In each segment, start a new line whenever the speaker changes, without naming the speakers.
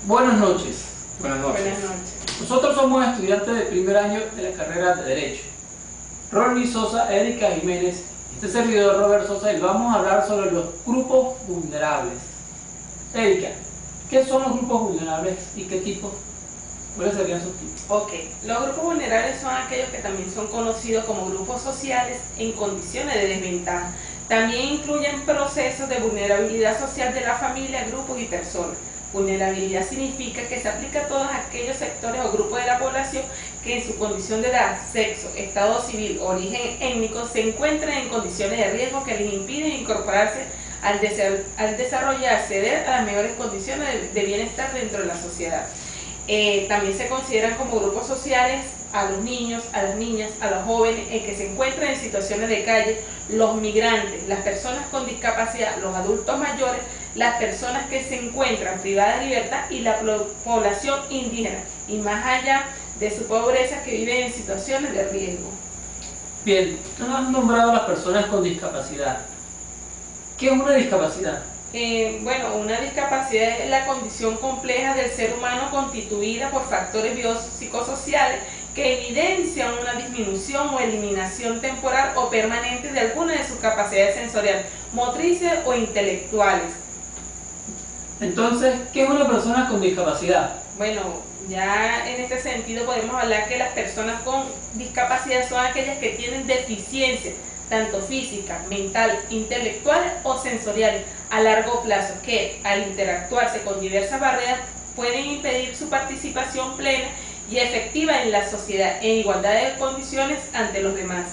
Buenas noches.
Buenas noches.
Buenas noches.
Nosotros somos estudiantes de primer año de la carrera de Derecho. Ronnie Sosa, Erika Jiménez, este servidor Robert Sosa, y vamos a hablar sobre los grupos vulnerables. Erika, ¿qué son los grupos vulnerables y qué tipos? ¿Cuáles serían sus tipos?
Ok, los grupos vulnerables son aquellos que también son conocidos como grupos sociales en condiciones de desventaja. También incluyen procesos de vulnerabilidad social de la familia, grupos y personas. Vulnerabilidad significa que se aplica a todos aquellos sectores o grupos de la población que en su condición de edad, sexo, estado civil o origen étnico se encuentran en condiciones de riesgo que les impiden incorporarse al desarrollo y acceder a las mejores condiciones de bienestar dentro de la sociedad. También se consideran como grupos sociales a los niños, a las niñas, a los jóvenes que se encuentran en situaciones de calle, los migrantes, las personas con discapacidad, los adultos mayores, las personas que se encuentran privadas de libertad y la población indígena, y más allá de su pobreza, que viven en situaciones de riesgo.
Bien, tú has nombrado a las personas con discapacidad. ¿Qué es una discapacidad?
Bueno, una discapacidad es la condición compleja del ser humano constituida por factores biopsicosociales que evidencian una disminución o eliminación temporal o permanente de alguna de sus capacidades sensoriales, motrices o intelectuales.
Entonces, ¿qué es una persona con discapacidad?
Bueno, ya en este sentido podemos hablar que las personas con discapacidad son aquellas que tienen deficiencias, tanto físicas, mental, intelectuales o sensoriales, a largo plazo, que al interactuarse con diversas barreras pueden impedir su participación plena y efectiva en la sociedad en igualdad de condiciones ante los demás.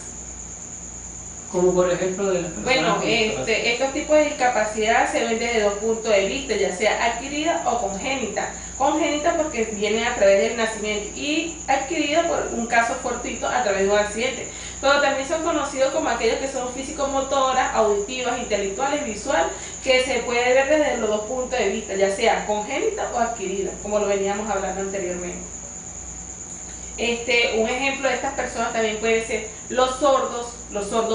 Como por ejemplo de las personas
Bueno,
con discapacidad.
estos tipos de discapacidad se ven desde dos puntos de vista, ya sea adquirida o congénita. Congénita porque viene a través del nacimiento y adquirida por un caso fortuito a través de un accidente. Pero también son conocidos como aquellos que son físico-motoras, auditivas, intelectuales, visual, que se puede ver desde los dos puntos de vista, ya sea congénita o adquirida, como lo veníamos hablando anteriormente. Un ejemplo de estas personas también puede ser los sordos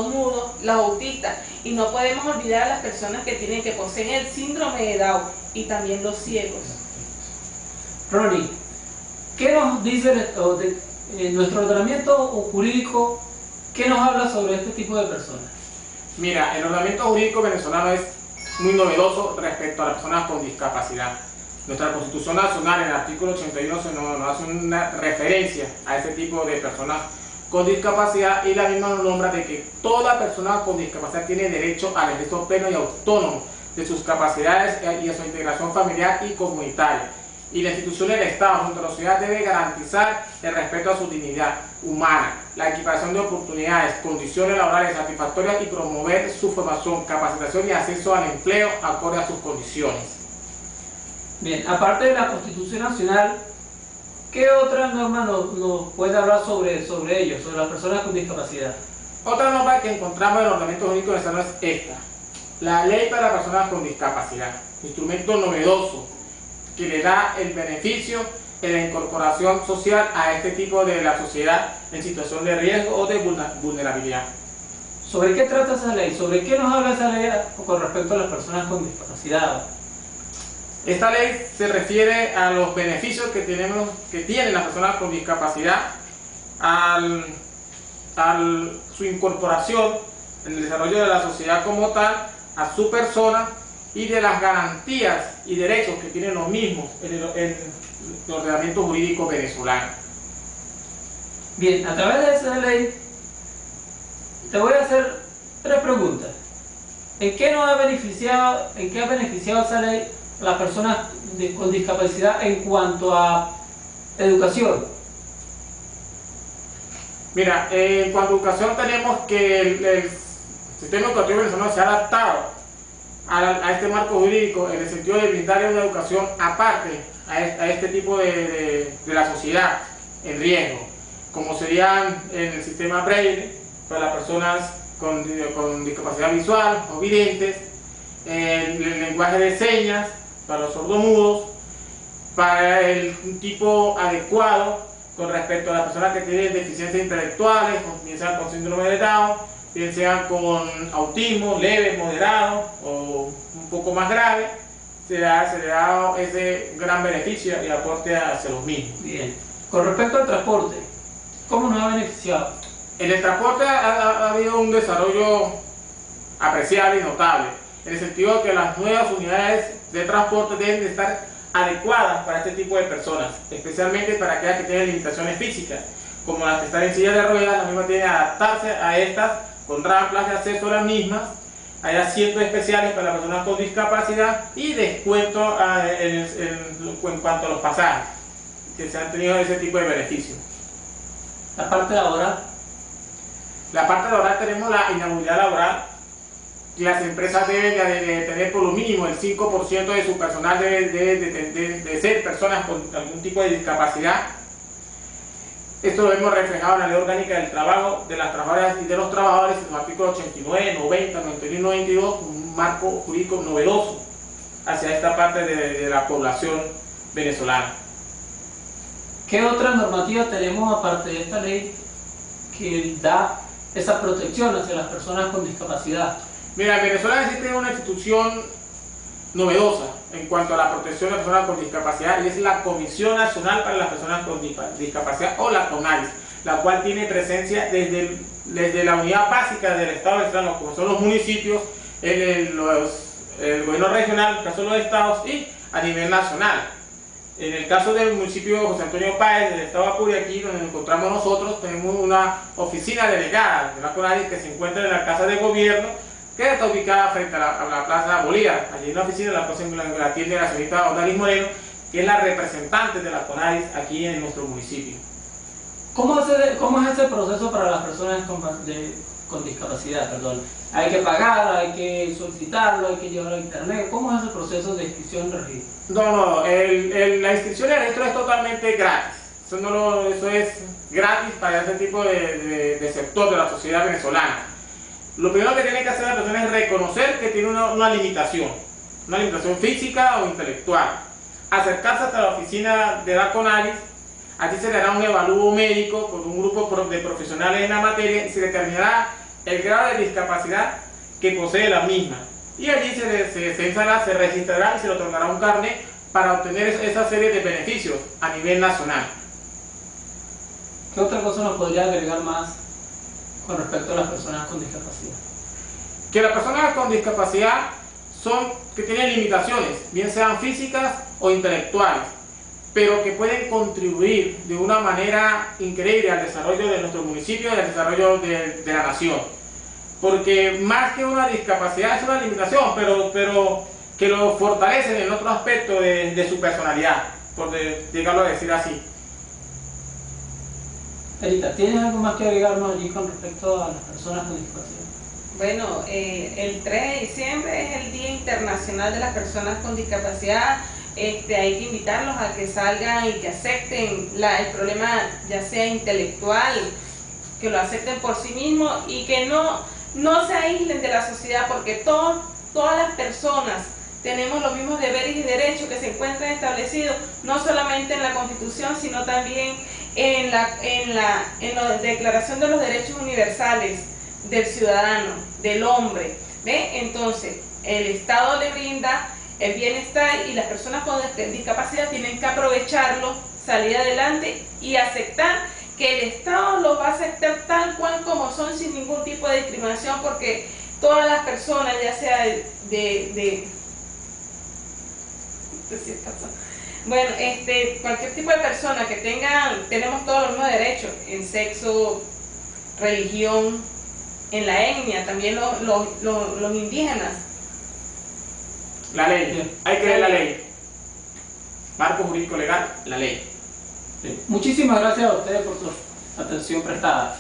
mudos, los autistas, y no podemos olvidar a las personas que poseen el síndrome de Down y también los ciegos.
Ronnie, ¿qué nos dice nuestro ordenamiento jurídico? ¿Qué nos habla sobre este tipo de personas?
Mira, el ordenamiento jurídico venezolano es muy novedoso respecto a las personas con discapacidad. Nuestra Constitución Nacional, en el artículo 81, nos hace una referencia a este tipo de personas con discapacidad, y la misma nos nombra de que toda persona con discapacidad tiene derecho al ejercicio pleno y autónomo de sus capacidades y a su integración familiar y comunitaria. Y la institución del Estado junto a la sociedad debe garantizar el respeto a su dignidad humana, la equiparación de oportunidades, condiciones laborales satisfactorias y promover su formación, capacitación y acceso al empleo acorde a sus condiciones.
Bien, aparte de la Constitución Nacional, ¿qué otra norma nos puede hablar sobre ellos, sobre las personas con discapacidad?
Otra norma que encontramos en el ordenamiento jurídico venezolano es esta: la Ley para las personas con discapacidad, instrumento novedoso que le da el beneficio de la incorporación social a este tipo de la sociedad en situación de riesgo o de vulnerabilidad.
¿Sobre qué trata esa ley? ¿Sobre qué nos habla esa ley con respecto a las personas con discapacidad?
Esta ley se refiere a los beneficios que tienen las personas con discapacidad al su incorporación en el desarrollo de la sociedad como tal, a su persona, y de las garantías y derechos que tienen los mismos en el ordenamiento jurídico venezolano.
Bien, a través de esa ley te voy a hacer tres preguntas. ¿En qué ha beneficiado esa ley a las personas con discapacidad en cuanto a educación?
Mira, en cuanto a educación tenemos que el sistema educativo venezolano se ha adaptado a este marco jurídico en el sentido de brindarle una educación aparte a este tipo de la sociedad en riesgo, como serían en el sistema Braille para las personas con discapacidad visual o videntes, el lenguaje de señas para los sordomudos, para el tipo adecuado con respecto a las personas que tienen deficiencias intelectuales, bien sean con síndrome de Down, bien sean con autismo leve, moderado o un poco más grave, se le ha dado ese gran beneficio y aporte hacia los mismos.
Bien. Con respecto al transporte, ¿cómo nos ha beneficiado?
En el transporte ha habido un desarrollo apreciable y notable, en el sentido de que las nuevas unidades de transporte deben de estar adecuadas para este tipo de personas, especialmente para aquellas que tienen limitaciones físicas, como las que están en silla de ruedas. Las mismas tienen que adaptarse a estas con rampas de acceso a las mismas. Hay asientos especiales para las personas con discapacidad y descuento en cuanto a los pasajes, que se han tenido ese tipo de beneficios.
La parte laboral.
La parte laboral, tenemos la inhabilidad laboral. Las empresas deben de tener por lo mínimo el 5% de su personal de ser personas con algún tipo de discapacidad. Esto lo hemos reflejado en la Ley Orgánica del Trabajo de las Trabajadoras y de los Trabajadores, en los artículos 89, 90, 91 y 92, un marco jurídico novedoso hacia esta parte de la población venezolana.
¿Qué otras normativas tenemos aparte de esta ley que da esa protección hacia las personas con discapacidad?
Mira, en Venezuela existe una institución novedosa en cuanto a la protección de las personas con discapacidad, y es la Comisión Nacional para las Personas con Discapacidad, o la CONADIS, la cual tiene presencia desde la unidad básica del Estado venezolano, como son los municipios, el gobierno regional, en el caso de los estados, y a nivel nacional. En el caso del municipio de José Antonio Páez, del estado de Apure, aquí donde nos encontramos nosotros, tenemos una oficina delegada de la CONADIS que se encuentra en la Casa de Gobierno, que está ubicada frente a la Plaza Bolívar. Allí en la oficina la atiende la señorita Odalis Moreno, que es la representante de la CONADIS aquí en nuestro municipio.
¿Cómo es ese proceso para las personas con discapacidad? Perdón. ¿Hay que pagar, hay que solicitarlo, hay que llevarlo a internet? ¿Cómo es ese proceso de inscripción de registro?
No, la inscripción de registro es totalmente gratis. Eso es gratis para ese tipo de sector de la sociedad venezolana. Lo primero que tiene que hacer la persona es reconocer que tiene una limitación física o intelectual. Acercarse hasta la oficina de la CONADIS. Aquí se le hará un evalúo médico con un grupo de profesionales en la materia y se determinará el grado de discapacidad que posee la misma. Y allí se censará, se registrará y se le otorgará un carnet para obtener esa serie de beneficios a nivel nacional.
¿Qué otra cosa nos podría agregar más con respecto a las personas con discapacidad?
Que las personas con discapacidad que tienen limitaciones, bien sean físicas o intelectuales, pero que pueden contribuir de una manera increíble al desarrollo de nuestro municipio y al desarrollo de la nación. Porque más que una discapacidad es una limitación, pero que lo fortalecen en otro aspecto de su personalidad, por llegarlo a decir así.
Erika, ¿tienes algo más que agregarnos allí con respecto a las personas con discapacidad?
Bueno, el 3 de diciembre es el Día Internacional de las Personas con Discapacidad. Hay que invitarlos a que salgan y que acepten el problema, ya sea intelectual, que lo acepten por sí mismos y que no se aíslen de la sociedad, porque todas las personas tenemos los mismos deberes y derechos que se encuentran establecidos no solamente en la Constitución, sino también en la Declaración de los Derechos Universales del ciudadano, del hombre. ¿Ve? Entonces, el Estado le brinda el bienestar y las personas con discapacidad tienen que aprovecharlo, salir adelante y aceptar que el Estado los va a aceptar tal cual como son, sin ningún tipo de discriminación, porque todas las personas, ya sea bueno, cualquier tipo de persona que tenemos todos los mismos derechos en sexo, religión, en la etnia, también los indígenas.
La ley, hay que leer la ley. Marco jurídico legal, la ley.
Muchísimas gracias a ustedes por su atención prestada.